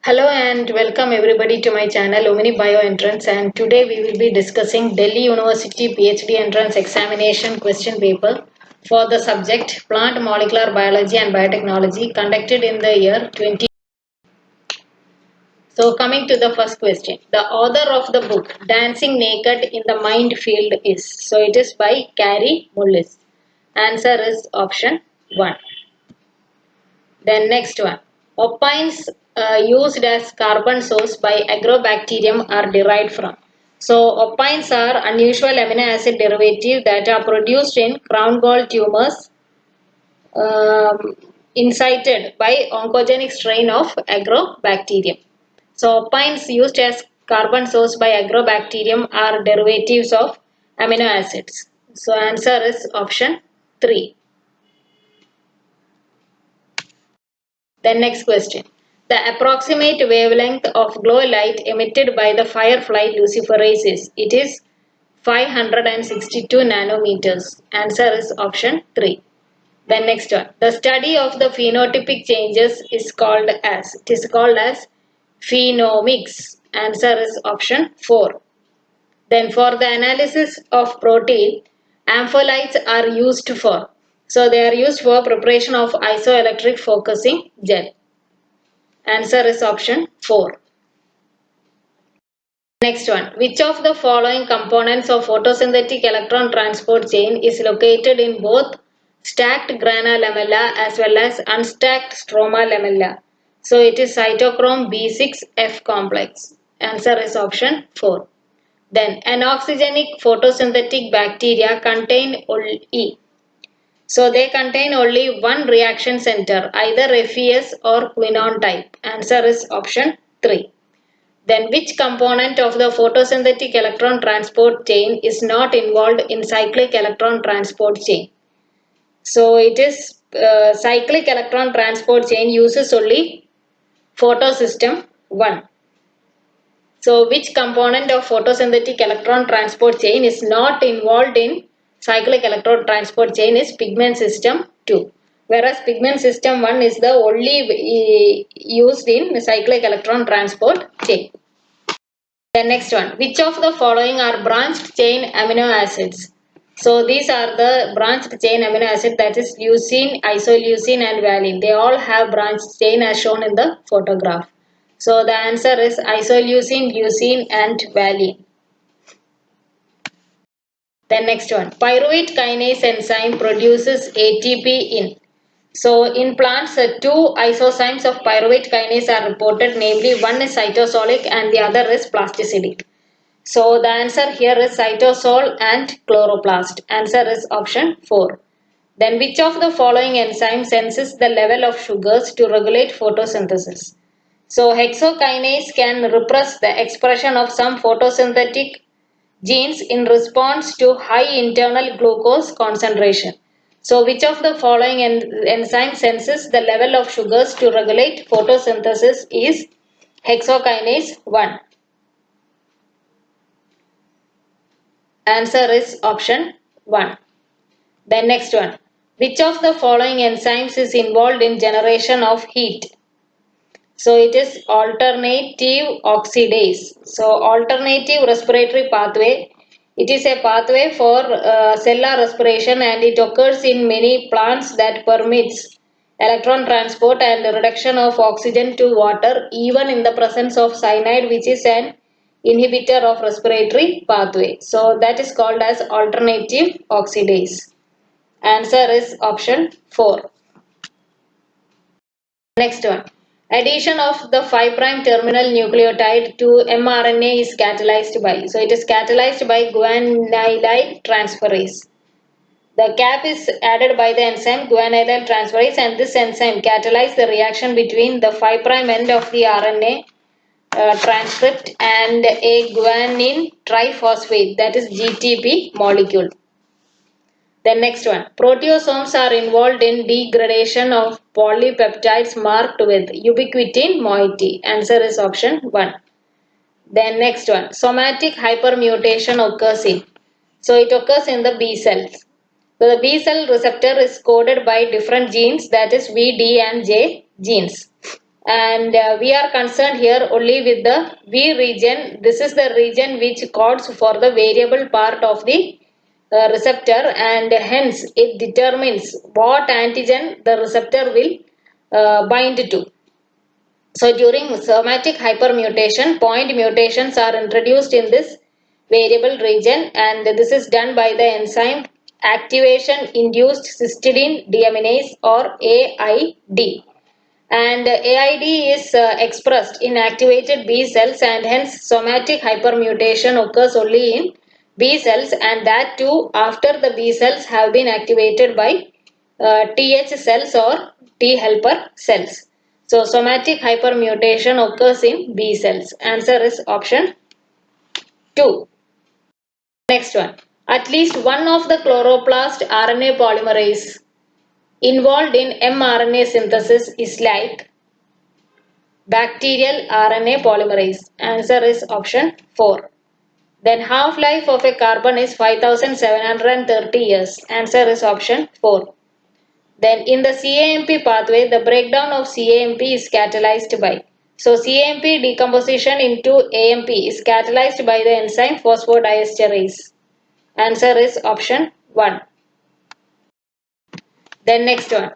Hello and welcome everybody to my channel Omni Bio Entrance, and today we will be discussing Delhi University PhD Entrance Examination question paper for the subject Plant Molecular Biology and Biotechnology conducted in the year 20. So coming to the first question, the author of the book Dancing Naked in the Mind Field is, so it is by Carrie Mullis. Answer is option 1. Then next one, opines used as carbon source by agrobacterium are derived from. So opines are unusual amino acid derivative that are produced in crown gall tumors incited by oncogenic strain of agrobacterium. So opines used as carbon source by agrobacterium are derivatives of amino acids. So answer is option 3. Then next question. The approximate wavelength of glow light emitted by the firefly luciferase is, it is 562 nanometers. Answer is option 3. Then next one. The study of the phenotypic changes is called as, it is called as phenomics. Answer is option 4. Then for the analysis of protein, ampholytes are used for. So they are used for preparation of isoelectric focusing gel. Answer is option 4. Next one. Which of the following components of photosynthetic electron transport chain is located in both stacked grana lamella as well as unstacked stroma lamella? So it is cytochrome B6F complex. Answer is option 4. Then anoxygenic photosynthetic bacteria contain only, so they contain only one reaction center, either FES or quinone type. Answer is option 3. Then which component of the photosynthetic electron transport chain is not involved in cyclic electron transport chain? So it is cyclic electron transport chain uses only photosystem 1. So which component of photosynthetic electron transport chain is not involved in cyclic electron transport chain is pigment system 2. Whereas pigment system 1 is the only used in cyclic electron transport chain. The next one, which of the following are branched chain amino acids? So these are the branched chain amino acid, that is leucine, isoleucine and valine. They all have branched chain as shown in the photograph. So the answer is isoleucine, leucine and valine. Then next one, pyruvate kinase enzyme produces ATP in. So in plants, two isozymes of pyruvate kinase are reported, namely one is cytosolic and the other is plasticidic. So the answer here is cytosol and chloroplast. Answer is option 4. Then which of the following enzyme senses the level of sugars to regulate photosynthesis? So hexokinase can repress the expression of some photosynthetic genes in response to high internal glucose concentration. So which of the following enzyme senses the level of sugars to regulate photosynthesis is hexokinase 1. Answer is option 1. Then next one. Which of the following enzymes is involved in generation of heat? So it is alternative oxidase. So alternative respiratory pathway. It is a pathway for cellular respiration and it occurs in many plants that permits electron transport and reduction of oxygen to water even in the presence of cyanide, which is an inhibitor of respiratory pathway. So that is called as alternative oxidase. Answer is option 4. Next one. Addition of the 5' terminal nucleotide to mRNA is catalyzed by. So it is catalyzed by guanylyl transferase. The cap is added by the enzyme guanylyl transferase, and this enzyme catalyzes the reaction between the 5' end of the RNA transcript and a guanine triphosphate, that is GTP molecule. Then next one, proteasomes are involved in degradation of polypeptides marked with ubiquitin moiety. Answer is option 1. Then next one, somatic hypermutation occurs in. So it occurs in the B cells. So the B cell receptor is coded by different genes, that is V, D and J genes. and we are concerned here only with the V region. This is the region which codes for the variable part of the receptor, and hence it determines what antigen the receptor will bind to. So during somatic hypermutation, point mutations are introduced in this variable region, and this is done by the enzyme activation induced cysteine deaminase, or AID. And AID is expressed in activated B cells, and hence somatic hypermutation occurs only in B cells, and that too after the B cells have been activated by TH cells or T helper cells. So somatic hypermutation occurs in B cells. Answer is option 2. Next one. At least one of the chloroplast RNA polymerase involved in mRNA synthesis is like bacterial RNA polymerase. Answer is option 4. Then half-life of a carbon is 5730 years. Answer is option 4. Then in the CAMP pathway, the breakdown of CAMP is catalyzed by. So CAMP decomposition into AMP is catalyzed by the enzyme phosphodiesterase. Answer is option 1. Then next one.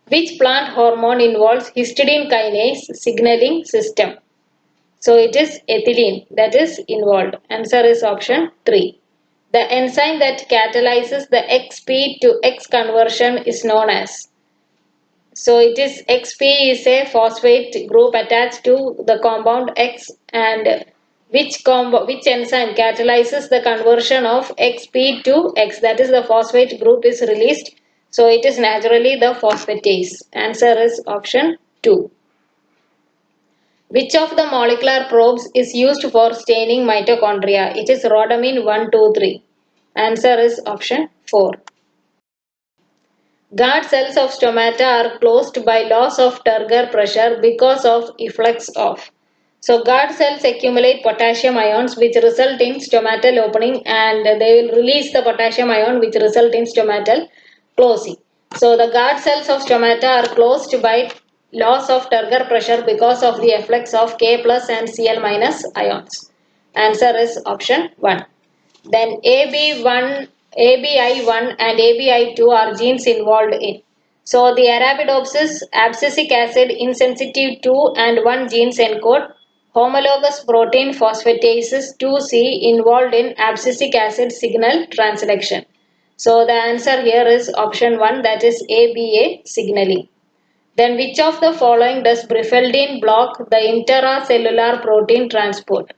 Which plant hormone involves histidine kinase signaling system? So it is ethylene that is involved. Answer is option 3. The enzyme that catalyzes the XP to X conversion is known as. So it is XP is a phosphate group attached to the compound X, and which enzyme catalyzes the conversion of XP to X, that is the phosphate group is released. So it is naturally the phosphatase. Answer is option 2. Which of the molecular probes is used for staining mitochondria? It is rhodamin 1, 2, 3. Answer is option 4. Guard cells of stomata are closed by loss of turgor pressure because of efflux of. So guard cells accumulate potassium ions which result in stomatal opening, and they will release the potassium ion which result in stomatal closing. So the guard cells of stomata are closed by loss of turgor pressure because of the efflux of K plus and Cl minus ions. Answer is option 1. Then ABI1 and ABI2 are genes involved in. So the Arabidopsis abscisic acid insensitive 2 and 1 genes encode homologous protein phosphatases 2C involved in abscisic acid signal transduction. So the answer here is option 1, that is ABA signaling. Then which of the following does brifaldin block the intracellular protein transport?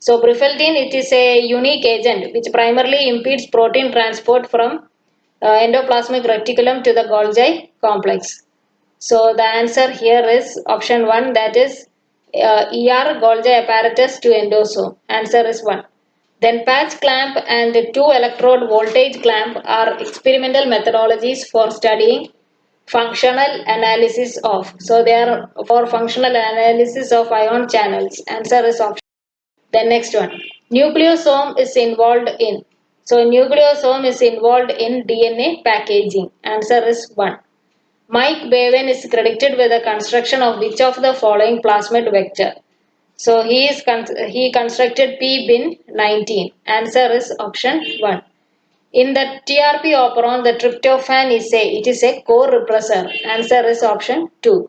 So brifaldin, it is a unique agent which primarily impedes protein transport from endoplasmic reticulum to the Golgi complex. So the answer here is option 1, that is ER Golgi apparatus to endosome. Answer is 1. Then patch clamp and 2 electrode voltage clamp are experimental methodologies for studying functional analysis of. So they are for functional analysis of ion channels. Answer is option. Then next one. Nucleosome is involved in. So nucleosome is involved in DNA packaging. Answer is 1. Mike Bevan is credited with the construction of which of the following plasmid vector? So he constructed PBin19. Answer is option 1. In the TRP operon, the tryptophan is a co-repressor. Answer is option 2.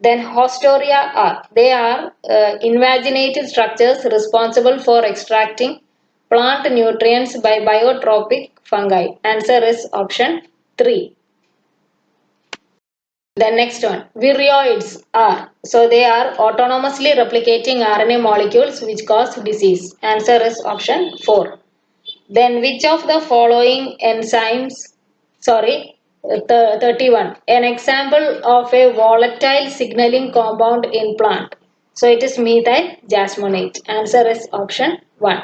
Then Hostoria are. They are invaginated structures responsible for extracting plant nutrients by biotropic fungi. Answer is option 3. The next one. Viroids are. So they are autonomously replicating RNA molecules which cause disease. Answer is option 4. Then which of the following enzymes, 31. An example of a volatile signaling compound in plant. So it is methyl jasmonate. Answer is option 1.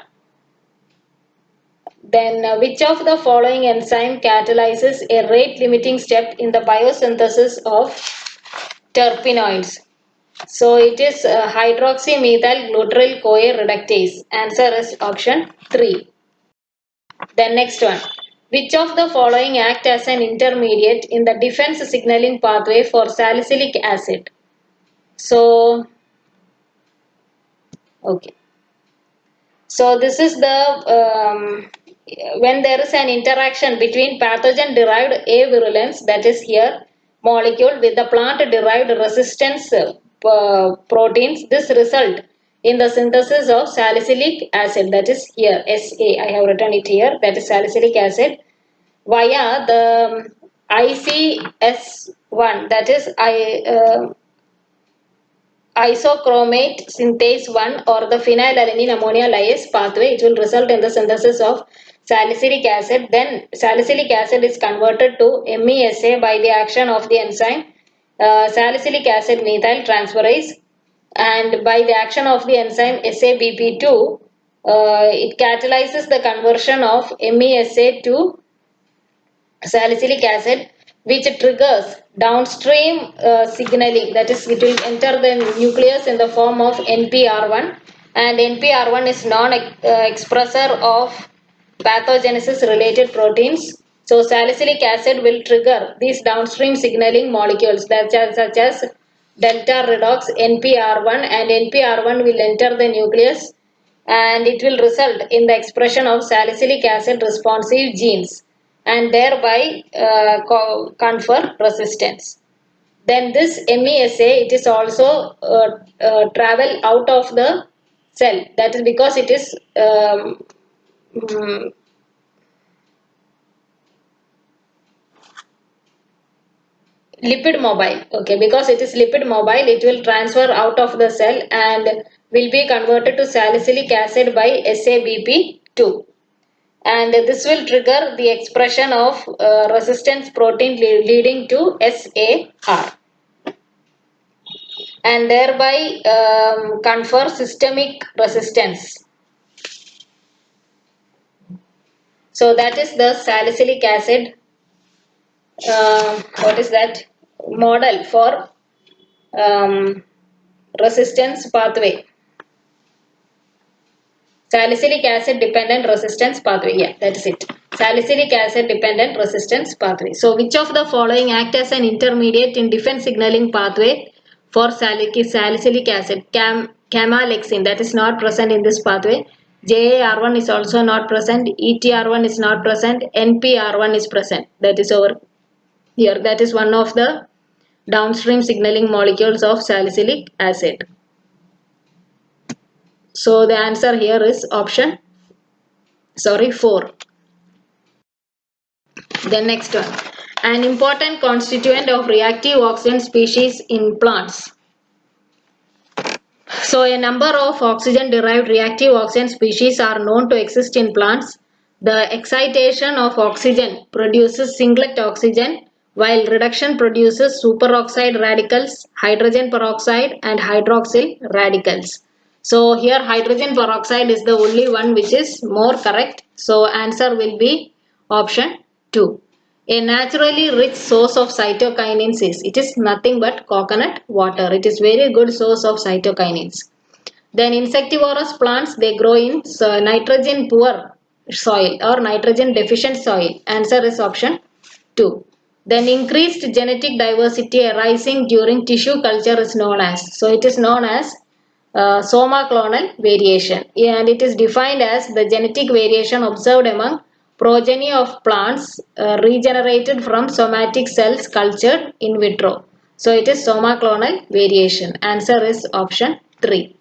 Then which of the following enzyme catalyzes a rate limiting step in the biosynthesis of terpenoids? So it is hydroxymethyl gluteryl CoA reductase. Answer is option 3. Then next one. Which of the following act as an intermediate in the defense signaling pathway for salicylic acid? So, okay. So this is the when there is an interaction between pathogen-derived A virulence, that is here, molecule with the plant-derived resistance proteins. This result in the synthesis of salicylic acid, that is here SA. I have written it here. That is salicylic acid via the ICS1, that is isochromate synthase 1 or the phenylalanine ammonia lyase pathway. It will result in the synthesis of salicylic acid. Then salicylic acid is converted to MESA by the action of the enzyme salicylic acid methyl transferase, and by the action of the enzyme SABP2 it catalyzes the conversion of MESA to salicylic acid, which triggers downstream signaling, that is it will enter the nucleus in the form of NPR1, and NPR1 is non-expressor of pathogenesis related proteins. So salicylic acid will trigger these downstream signaling molecules such as delta redox NPR1, and NPR1 will enter the nucleus and it will result in the expression of salicylic acid responsive genes and thereby confer resistance. Then this MESA, it is also travel out of the cell. That is because it is lipid mobile. Okay, because it is lipid mobile, it will transfer out of the cell and will be converted to salicylic acid by SABP2. And this will trigger the expression of resistance protein leading to SAR and thereby confer systemic resistance. So that is the salicylic acid what is that model for resistance pathway. Salicylic acid dependent resistance pathway. Yeah, that is it. Salicylic acid dependent resistance pathway. So which of the following act as an intermediate in defense signaling pathway for salicylic acid? Camalexin, that is not present in this pathway. JAR1 is also not present. ETR1 is not present. NPR1 is present. That is over here. That is one of the downstream signaling molecules of salicylic acid. So the answer here is option 4. The next one, an important constituent of reactive oxygen species in plants. So a number of oxygen derived reactive oxygen species are known to exist in plants. The excitation of oxygen produces singlet oxygen, while reduction produces superoxide radicals, hydrogen peroxide and hydroxyl radicals. So here hydrogen peroxide is the only one which is more correct. So answer will be option 2. A naturally rich source of cytokinins is, it is nothing but coconut water. It is very good source of cytokinins. Then insectivorous plants, they grow in nitrogen poor soil or nitrogen deficient soil. Answer is option 2. Then increased genetic diversity arising during tissue culture is known as, so it is known as soma clonal variation, and it is defined as the genetic variation observed among progeny of plants regenerated from somatic cells cultured in vitro. So it is soma clonal variation. Answer is option 3.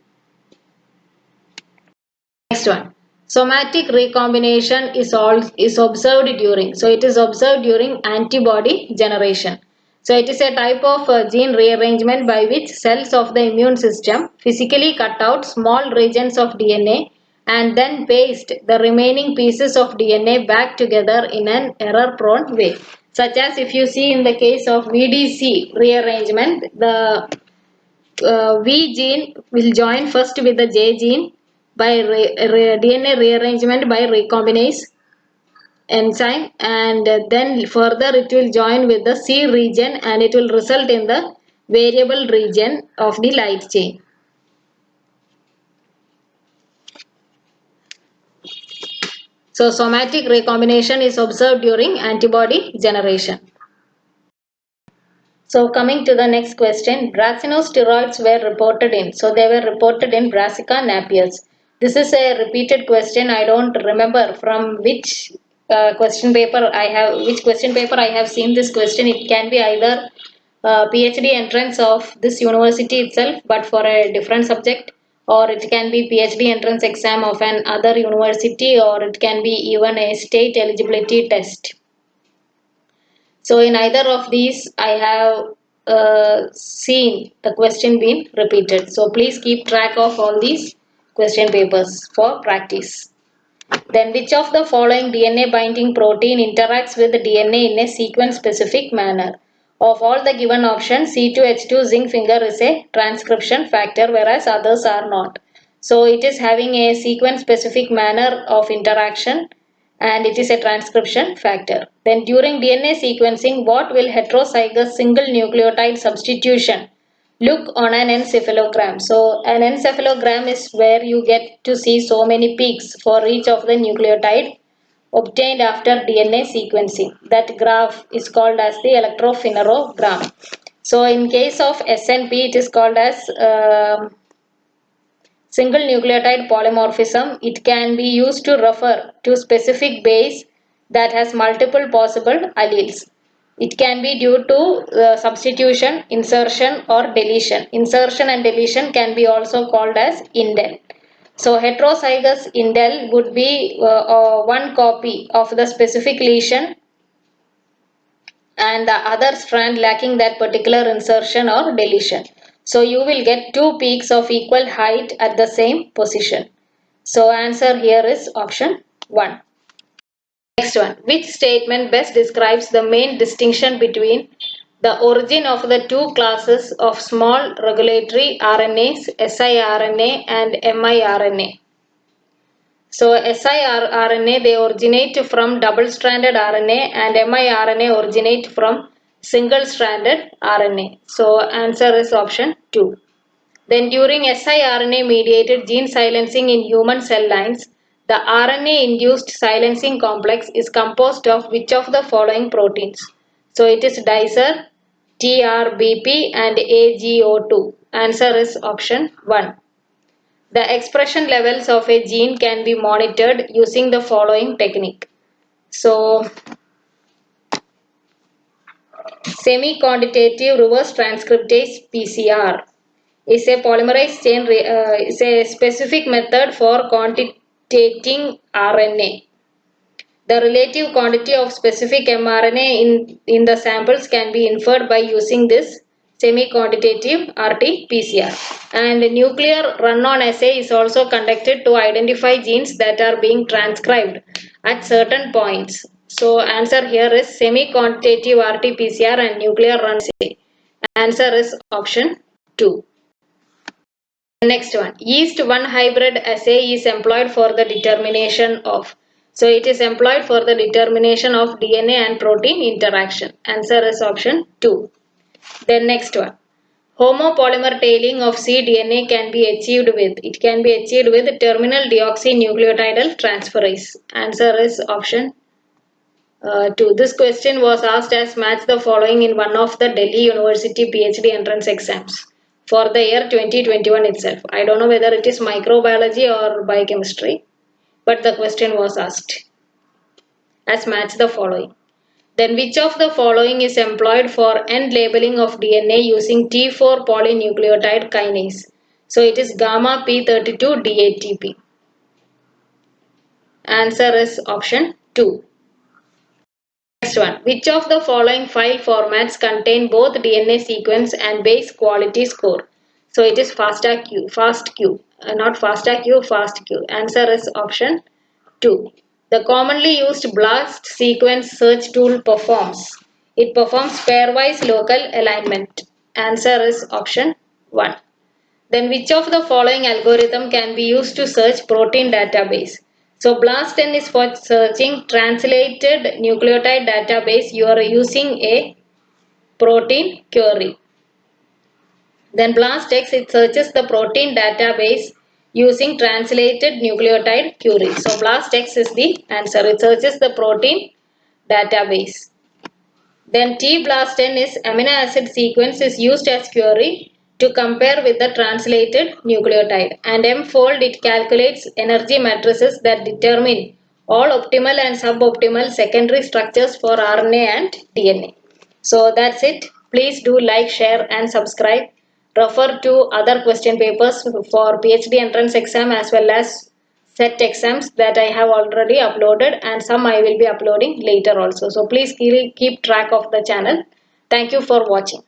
Next one, somatic recombination is observed during, so it is observed during antibody generation. So it is a type of gene rearrangement by which cells of the immune system physically cut out small regions of DNA and then paste the remaining pieces of DNA back together in an error-prone way. Such as if you see in the case of VDC rearrangement, the V gene will join first with the J gene by DNA rearrangement by recombinase enzyme, and then further it will join with the C region and it will result in the variable region of the light chain. So somatic recombination is observed during antibody generation. So coming to the next question, brassinosteroids were reported in. So they were reported in Brassica napiers. This is a repeated question. I don't remember from which question paper I have seen this question. It can be either PhD entrance of this university itself, but for a different subject, or it can be PhD entrance exam of an other university, or it can be even a state eligibility test. So in either of these, I have seen the question being repeated. So please keep track of all these question papers for practice. Then which of the following DNA binding protein interacts with DNA in a sequence specific manner? Of all the given options, C2H2 zinc finger is a transcription factor, whereas others are not. So it is having a sequence specific manner of interaction and it is a transcription factor. Then during DNA sequencing, what will heterozygous single nucleotide substitution look on an encephalogram? So an encephalogram is where you get to see so many peaks for each of the nucleotide obtained after DNA sequencing. That graph is called as the electrophenerogram. So in case of SNP, it is called as single nucleotide polymorphism. It can be used to refer to specific base that has multiple possible alleles. It can be due to substitution, insertion or deletion. Insertion and deletion can be also called as indel. So heterozygous indel would be one copy of the specific lesion and the other strand lacking that particular insertion or deletion. So you will get two peaks of equal height at the same position. So answer here is option 1. Next one. Which statement best describes the main distinction between the origin of the two classes of small regulatory RNAs, siRNA and miRNA? So siRNA, they originate from double-stranded RNA and miRNA originate from single-stranded RNA. So answer is option 2. Then during siRNA mediated gene silencing in human cell lines, the RNA-induced silencing complex is composed of which of the following proteins? So it is dicer, TRBP and AGO2. Answer is option 1. The expression levels of a gene can be monitored using the following technique. So, semi-quantitative reverse transcriptase PCR is a polymerase chain is a specific method for quantitating RNA. The relative quantity of specific mRNA in the samples can be inferred by using this semi-quantitative RT-PCR. And nuclear run-on assay is also conducted to identify genes that are being transcribed at certain points. So answer here is semi-quantitative RT-PCR and nuclear run assay. Answer is option 2. Next one, yeast 1 hybrid assay is employed for the determination of. So it is employed for the determination of DNA and protein interaction. Answer is option 2. Then next one, homopolymer tailing of cDNA can be achieved with. It can be achieved with terminal deoxynucleotidal transferase. Answer is option 2. This question was asked as match the following in one of the Delhi University PhD entrance exams for the year 2021 itself. I don't know whether it is microbiology or biochemistry, but the question was asked as match the following. Then which of the following is employed for end labeling of DNA using T4 polynucleotide kinase? So it is gamma P32 DATP. Answer is option 2. Next one, which of the following file formats contain both DNA sequence and base quality score? So it is FASTQ, not FASTQ, FASTQ. Answer is option 2. The commonly used BLAST sequence search tool performs. It performs pairwise local alignment. Answer is option 1. Then which of the following algorithm can be used to search protein database? So BLASTN is for searching translated nucleotide database. You are using a protein query. Then BLASTX, it searches the protein database using translated nucleotide query. So BLASTX is the answer. It searches the protein database. Then T-BLAST10 is amino acid sequence is used as query to compare with the translated nucleotide. And M-fold, it calculates energy matrices that determine all optimal and suboptimal secondary structures for RNA and DNA. So that's it. Please do like, share and subscribe. Refer to other question papers for PhD entrance exam as well as set exams that I have already uploaded, and some I will be uploading later also. So please keep track of the channel. Thank you for watching.